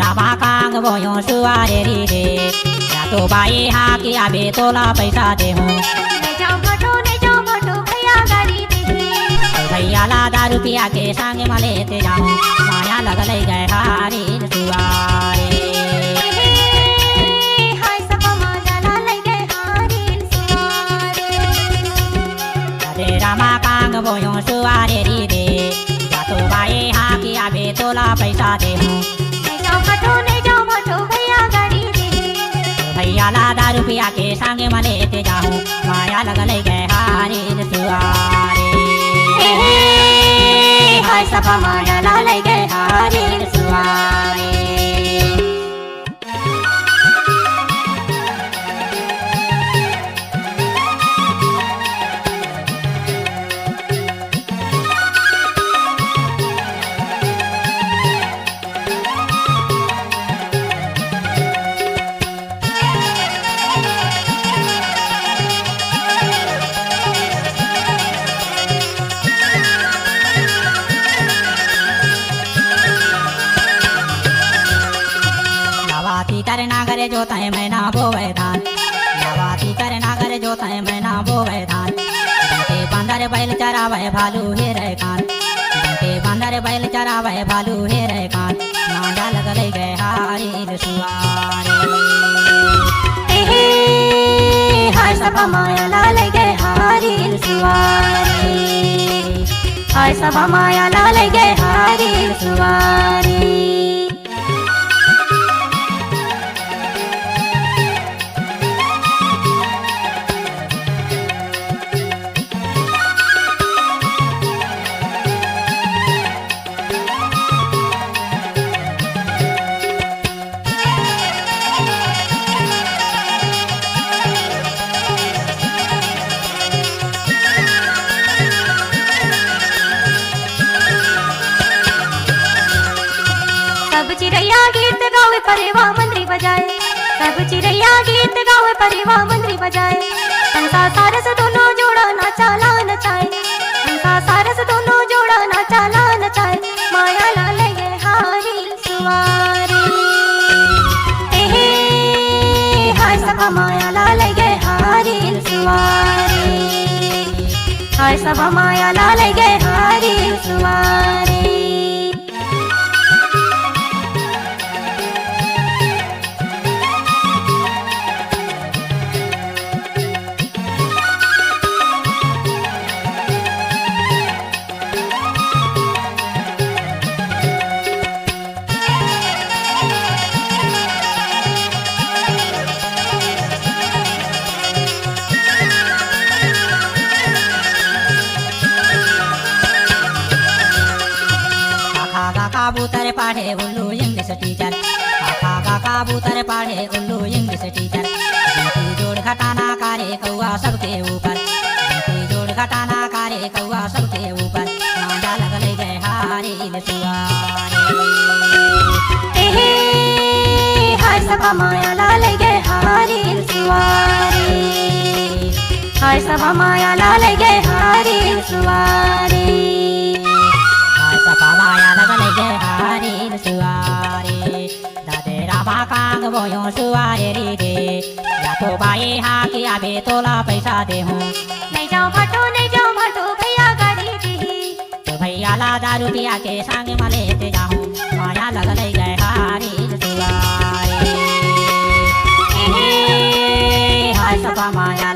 Rama Kong बोयो सुवारे री दे या तो बाई हाँ की आबे तोला पैसा दे हूँ नहीं जाओ भटो भैया गाड़ी दे भैया ला दारू पिया के संग में लेते जाऊँ माया लगल गए हारी सुवारे हाय सब माया ला लग गए हारी सुवारे रे रामा कांग बोयो सुवारे री दे या तो बाई हाँ की आबे तोला पैसा दे हूँ नहीं जाओ भटो भैया गाड़ी दे भैया ला दारू पिया के संग में लेते जाऊँ माया लगल गए हारी सुवारे हाय सब माया ला लग गए हारी सुवारे करना करे जोता है मैना बोवे धान नवाती करना करे जोता है मैना बोवे धान के बंदर बैल चरावे भालू हे रे कान के बंदर बैल चरावे भालू हे रे कान मांडा लगल गए हारी सुवारे हाय सब माया ला लग गए हारी सुवारे हाय सब माया ला लग गए हारी सुवारे सब चिड़ैया गीत गावे परिवा मंद्री बजाए सब चिड़ैया गीत गावे परिवा मंद्री बजाए हंसा सारस दोनों जोड़ा नाचा ला नचाए हंसा सारस दोनों जोड़ा नाचा ला नचाए माया ला लगे हारी सुवारे हाय सब माया ला लगे हारी सुवारे हाय सब माया ला लगे हारी सुवारे कबूतर पढ़े उल्लू इंग्लिश टीचर काका कबूतर पढ़े उल्लू इंग्लिश टीचर जिनकी जोड़ घटाना करे कौआ सबके ऊपर जिनकी जोड़ घटाना करे कौआ सबके ऊपर मांडा लगल गए हारी सुवारे हाय सब माया ला लग गए हारी सुवारे हाय सब माया ला लग गए हारी सुवारे माया लगल गए हारी सुवारे दादे रामा कांग बोयो सुवारे री दे या तो बाई हाँ की आबे तोला पैसा दे हूँ नहीं जाओ भटो भैया गाड़ी दे तो भैया ला दारू पिया के संग में लेते जाऊँ माया लगल गए हारी सुवारे हाय सब माया